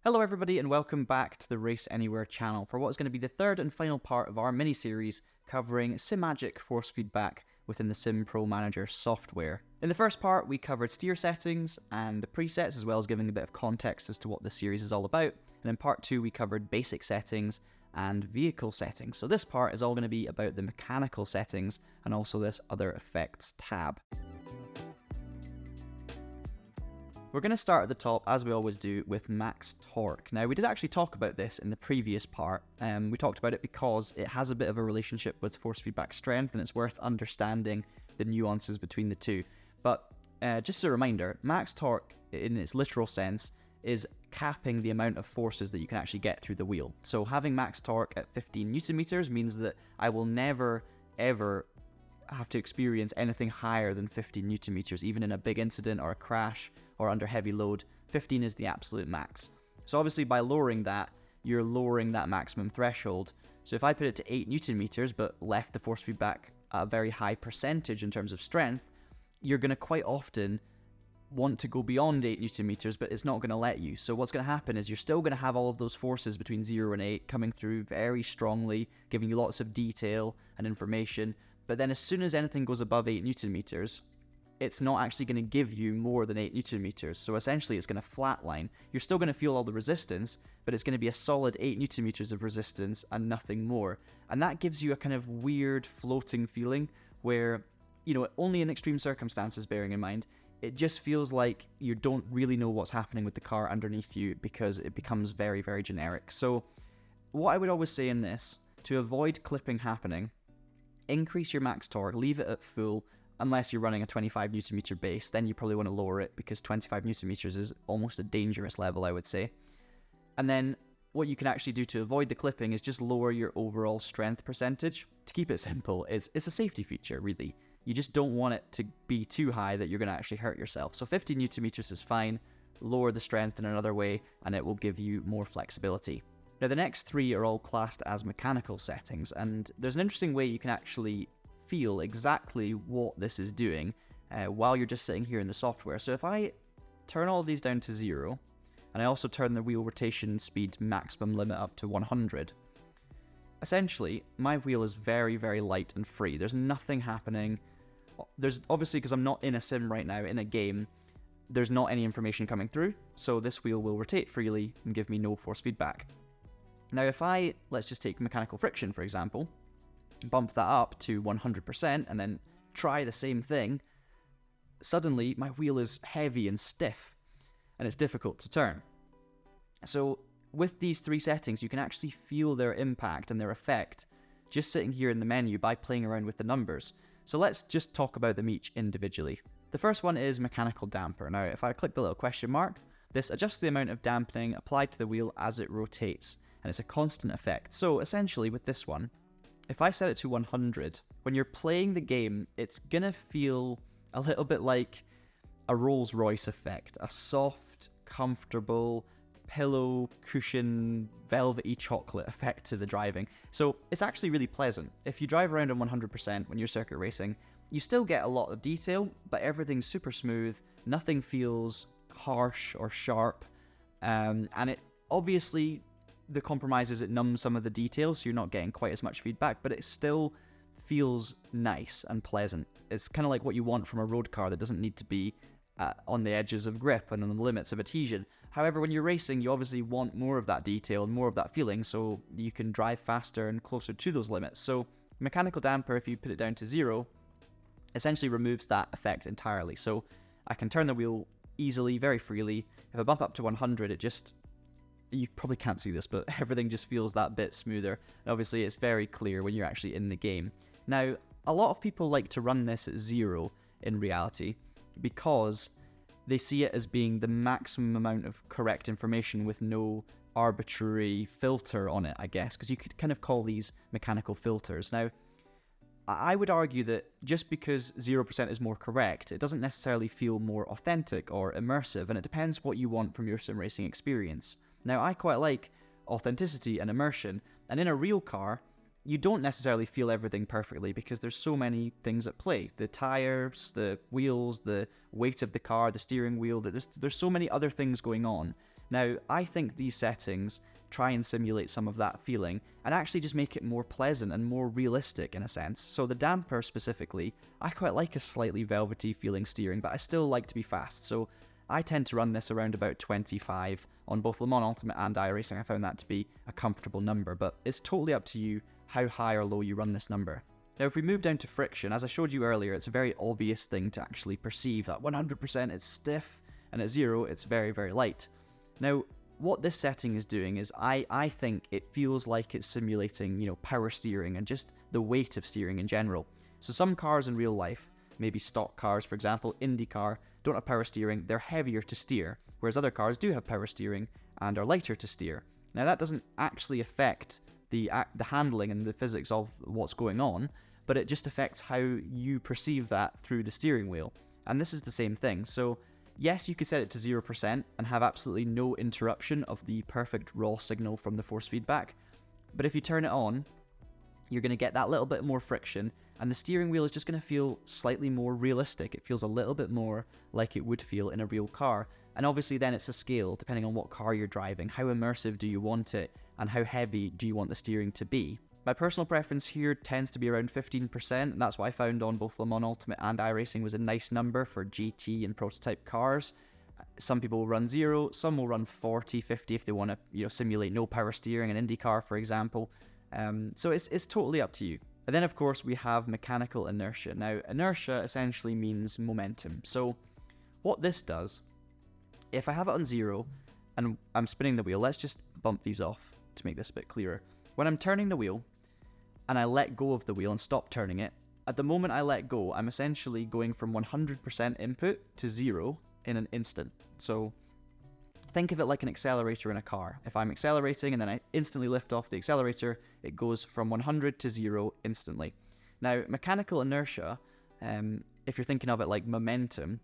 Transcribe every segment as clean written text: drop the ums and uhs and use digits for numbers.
Hello everybody and welcome back to the Race Anywhere channel for what is going to be the third and final part of our mini-series covering Simagic force feedback within the SimPro Manager software. In the first part we covered steer settings and the presets, as well as giving a bit of context as to what this series is all about, and in part 2 we covered basic settings and vehicle settings. So this part is all going to be about the mechanical settings and also this other effects tab. We're going to start at the top, as we always do, with max torque. Now, we did actually talk about this in the previous part. We talked about it because it has a bit of a relationship with force feedback strength, and it's worth understanding the nuances between the two. But just as a reminder, max torque, in its literal sense, is capping the amount of forces that you can actually get through the wheel. So having max torque at 15 Newton meters means that I will never, ever have to experience anything higher than 15 Newton meters, even in a big incident or a crash or under heavy load. 15 is the absolute max. So obviously by lowering that, you're lowering that maximum threshold. So if I put it to 8 Newton meters but left the force feedback at a very high percentage in terms of strength, you're going to quite often want to go beyond 8 Newton meters, but it's not going to let you. So what's going to happen is you're still going to have all of those forces between 0 and 8 coming through very strongly, giving you lots of detail and information. But then as soon as anything goes above 8 Newton meters, it's not actually going to give you more than 8 Newton meters. So essentially it's going to flatline. You're still going to feel all the resistance, but it's going to be a solid 8 Newton meters of resistance and nothing more. And that gives you a kind of weird floating feeling where, you know, only in extreme circumstances, bearing in mind, it just feels like you don't really know what's happening with the car underneath you because it becomes very, very generic. So what I would always say in this, to avoid clipping happening, increase your max torque, leave it at full, unless you're running a 25 Newton meter base, then you probably want to lower it because 25 Newton meters is almost a dangerous level, I would say. And then what you can actually do to avoid the clipping is just lower your overall strength percentage. To keep it simple, it's a safety feature, really. You just don't want it to be too high that you're going to actually hurt yourself. So 50 Newton meters is fine, lower the strength in another way, and it will give you more flexibility. Now the next three are all classed as mechanical settings, and there's an interesting way you can actually feel exactly what this is doing while you're just sitting here in the software. So if I turn all of these down to 0, and I also turn the wheel rotation speed maximum limit up to 100, essentially my wheel is very, very light and free. There's nothing happening. There's obviously, because I'm not in a sim right now, in a game, there's not any information coming through, so this wheel will rotate freely and give me no force feedback. Now if I, let's just take mechanical friction for example, bump that up to 100% and then try the same thing, suddenly my wheel is heavy and stiff and it's difficult to turn. So with these three settings you can actually feel their impact and their effect just sitting here in the menu by playing around with the numbers. So let's just talk about them each individually. The first one is mechanical damper. Now if I click the little question mark, this adjusts the amount of dampening applied to the wheel as it rotates, and it's a constant effect. So essentially with this one, if I set it to 100, when you're playing the game, it's gonna feel a little bit like a Rolls Royce effect, a soft, comfortable, pillow, cushion, velvety chocolate effect to the driving. So it's actually really pleasant. If you drive around on 100% when you're circuit racing, you still get a lot of detail, but everything's super smooth, nothing feels harsh or sharp, and it obviously, the compromise is it numbs some of the details, so you're not getting quite as much feedback, but it still feels nice and pleasant. It's kind of like what you want from a road car that doesn't need to be on the edges of grip and on the limits of adhesion. However, when you're racing, you obviously want more of that detail and more of that feeling, so you can drive faster and closer to those limits. So mechanical damper, if you put it down to 0, essentially removes that effect entirely. So I can turn the wheel easily, very freely. If I bump up to 100, it just, you probably can't see this, but everything just feels that bit smoother. And obviously it's very clear when you're actually in the game. Now, a lot of people like to run this at 0 in reality because they see it as being the maximum amount of correct information with no arbitrary filter on it, I guess, because you could kind of call these mechanical filters. Now, I would argue that just because 0% is more correct, it doesn't necessarily feel more authentic or immersive, and it depends what you want from your sim racing experience. Now, I quite like authenticity and immersion, and in a real car, you don't necessarily feel everything perfectly because there's so many things at play. The tires, the wheels, the weight of the car, the steering wheel, there's so many other things going on. Now, I think these settings try and simulate some of that feeling and actually just make it more pleasant and more realistic in a sense. So the damper specifically, I quite like a slightly velvety feeling steering, but I still like to be fast. So I tend to run this around about 25 on both Le Mans Ultimate and iRacing. I found that to be a comfortable number, but it's totally up to you how high or low you run this number. Now, if we move down to friction, as I showed you earlier, it's a very obvious thing to actually perceive that 100% it's stiff, and at 0 it's very, very light. Now, what this setting is doing is I think it feels like it's simulating, power steering and just the weight of steering in general. So some cars in real life, maybe stock cars, for example, IndyCar, don't have power steering, they're heavier to steer, whereas other cars do have power steering and are lighter to steer. Now, that doesn't actually affect the handling and the physics of what's going on, but it just affects how you perceive that through the steering wheel. And this is the same thing. So yes, you could set it to 0% and have absolutely no interruption of the perfect raw signal from the force feedback. But if you turn it on, you're going to get that little bit more friction, and the steering wheel is just going to feel slightly more realistic. It feels a little bit more like it would feel in a real car. And obviously then it's a scale, depending on what car you're driving. How immersive do you want it, and how heavy do you want the steering to be? My personal preference here tends to be around 15%, and that's what I found on both Le Mans Ultimate and iRacing was a nice number for GT and prototype cars. Some people will run 0, some will run 40, 50 if they want to simulate no power steering, an IndyCar for example. So it's totally up to you. And then of course we have mechanical inertia. Now, inertia essentially means momentum. So what this does, if I have it on 0 and I'm spinning the wheel, let's just bump these off to make this a bit clearer. When I'm turning the wheel and I let go of the wheel and stop turning it, at the moment I let go, I'm essentially going from 100% input to 0 in an instant. So think of it like an accelerator in a car. If I'm accelerating and then I instantly lift off the accelerator, it goes from 100 to 0 instantly. Now, mechanical inertia, if you're thinking of it like momentum,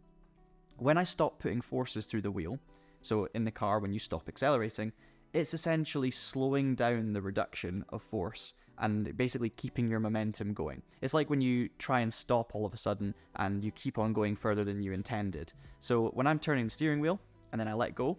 when I stop putting forces through the wheel, so in the car when you stop accelerating, it's essentially slowing down the reduction of force and basically keeping your momentum going. It's like when you try and stop all of a sudden and you keep on going further than you intended. So when I'm turning the steering wheel and then I let go,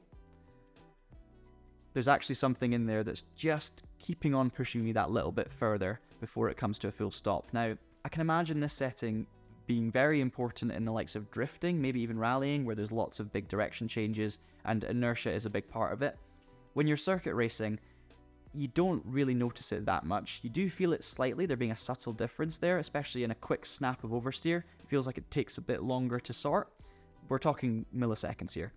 there's actually something in there that's just keeping on pushing me that little bit further before it comes to a full stop. Now, I can imagine this setting being very important in the likes of drifting, maybe even rallying, where there's lots of big direction changes and inertia is a big part of it. When you're circuit racing, you don't really notice it that much. You do feel it slightly, there being a subtle difference there, especially in a quick snap of oversteer. It feels like it takes a bit longer to sort. We're talking milliseconds here.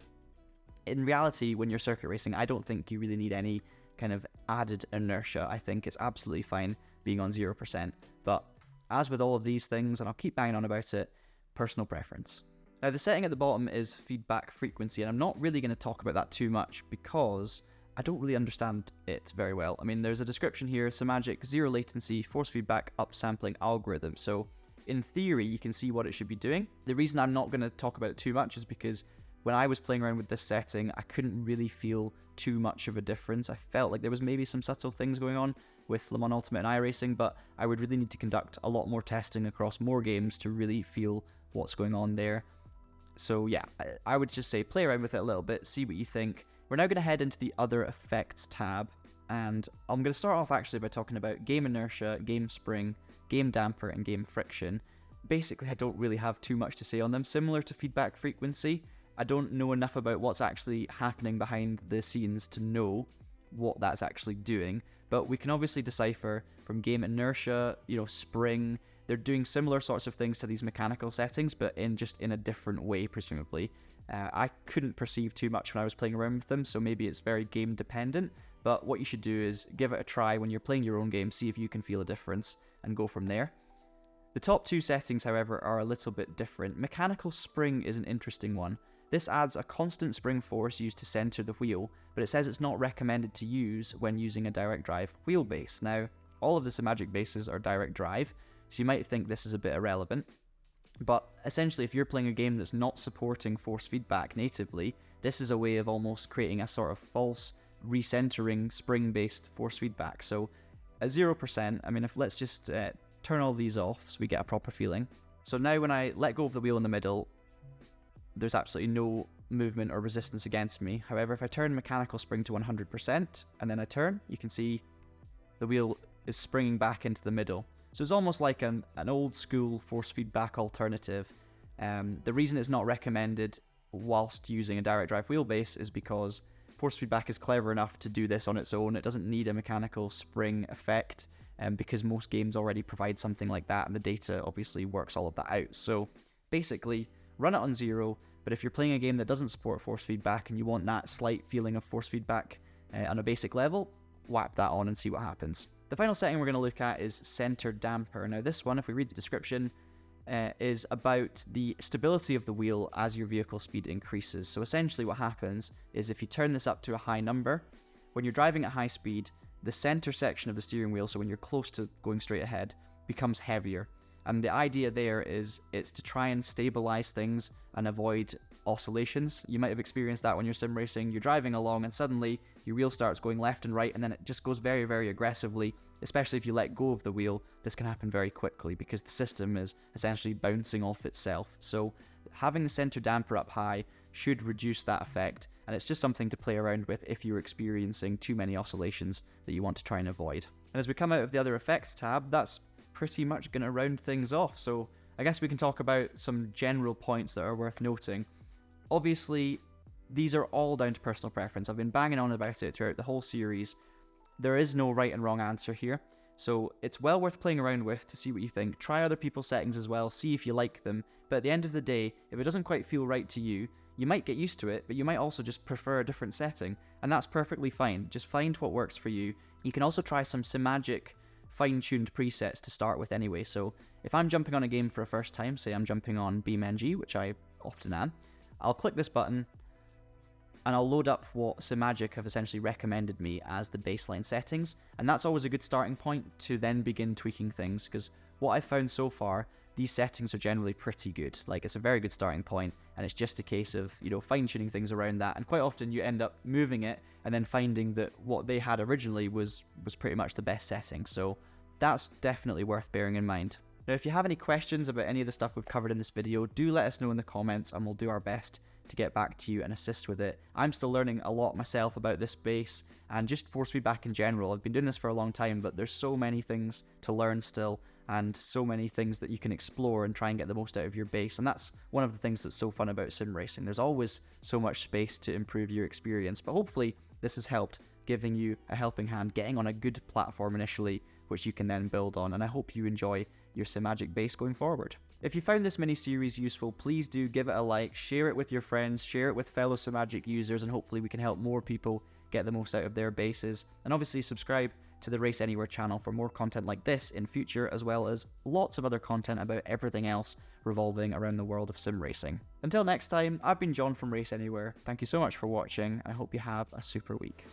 In reality, when you're circuit racing, I don't think you really need any kind of added inertia. I think it's absolutely fine being on 0%. But as with all of these things, and I'll keep banging on about it, personal preference. Now, the setting at the bottom is feedback frequency, and I'm not really going to talk about that too much because I don't really understand it very well. I mean, there's a description here, Simagic, zero latency, force feedback, upsampling algorithm. So in theory, you can see what it should be doing. The reason I'm not going to talk about it too much is because when I was playing around with this setting, I couldn't really feel too much of a difference. I felt like there was maybe some subtle things going on with Le Mans Ultimate and iRacing, but I would really need to conduct a lot more testing across more games to really feel what's going on there. So yeah, I would just say play around with it a little bit, see what you think. We're now going to head into the other effects tab, and I'm going to start off actually by talking about game inertia, game spring, game damper, and game friction. Basically, I don't really have too much to say on them. Similar to feedback frequency, I don't know enough about what's actually happening behind the scenes to know what that's actually doing, but we can obviously decipher from game inertia, spring. They're doing similar sorts of things to these mechanical settings, but in a different way, presumably. I couldn't perceive too much when I was playing around with them, so maybe it's very game dependent, but what you should do is give it a try when you're playing your own game, see if you can feel a difference, and go from there. The top two settings, however, are a little bit different. Mechanical spring is an interesting one. This adds a constant spring force used to center the wheel, but it says it's not recommended to use when using a direct drive wheelbase. Now, all of the Simagic bases are direct drive, so you might think this is a bit irrelevant. But essentially, if you're playing a game that's not supporting force feedback natively, this is a way of almost creating a sort of false recentering spring-based force feedback. So at 0%, I mean, let's just turn all these off so we get a proper feeling. So now when I let go of the wheel in the middle, there's absolutely no movement or resistance against me. However, if I turn mechanical spring to 100% and then I turn, you can see the wheel is springing back into the middle. So it's almost like an old school force feedback alternative. The reason it's not recommended whilst using a direct drive wheelbase is because force feedback is clever enough to do this on its own. It doesn't need a mechanical spring effect, because most games already provide something like that, and the data obviously works all of that out. So basically, run it on 0, but if you're playing a game that doesn't support force feedback and you want that slight feeling of force feedback on a basic level, whap that on and see what happens. The final setting we're going to look at is center damper. Now this one, if we read the description, is about the stability of the wheel as your vehicle speed increases. So essentially what happens is if you turn this up to a high number, when you're driving at high speed, the center section of the steering wheel, so when you're close to going straight ahead, becomes heavier. And the idea there is it's to try and stabilize things and avoid oscillations. You might have experienced that when you're sim racing. You're driving along and suddenly your wheel starts going left and right, and then it just goes very, very aggressively. Especially if you let go of the wheel, this can happen very quickly because the system is essentially bouncing off itself. So having the center damper up high should reduce that effect, and it's just something to play around with if you're experiencing too many oscillations that you want to try and avoid. And as we come out of the other effects tab, that's pretty much going to round things off. So I guess we can talk about some general points that are worth noting. Obviously, these are all down to personal preference. I've been banging on about it throughout the whole series. There is no right and wrong answer here, so it's well worth playing around with to see what you think. Try other people's settings as well, see if you like them, but at the end of the day, if it doesn't quite feel right to you, you might get used to it, but you might also just prefer a different setting, and that's perfectly fine. Just find what works for you. You can also try some Simagic fine-tuned presets to start with anyway, so if I'm jumping on a game for a first time, say I'm jumping on BeamNG, which I often am, I'll click this button, and I'll load up what Simagic have essentially recommended me as the baseline settings, and that's always a good starting point to then begin tweaking things, because what I've found so far, these settings are generally pretty good. Like, it's a very good starting point, and it's just a case of, you know, fine-tuning things around that, and quite often you end up moving it, and then finding that what they had originally was pretty much the best setting, so that's definitely worth bearing in mind. Now, if you have any questions about any of the stuff we've covered in this video, do let us know in the comments, and we'll do our best to get back to you and assist with it. I'm still learning a lot myself about this base and just force feedback in general. I've been doing this for a long time, but there's so many things to learn still, and so many things that you can explore and try and get the most out of your base, and that's one of the things that's so fun about sim racing. There's always so much space to improve your experience, but hopefully this has helped, giving you a helping hand, getting on a good platform initially, which you can then build on, and I hope you enjoy your Simagic base going forward. If you found this mini-series useful, please do give it a like, share it with your friends, share it with fellow Simagic users, and hopefully we can help more people get the most out of their bases. And obviously subscribe to the Race Anywhere channel for more content like this in future, as well as lots of other content about everything else revolving around the world of sim racing. Until next time, I've been John from Race Anywhere. Thank you so much for watching, and I hope you have a super week.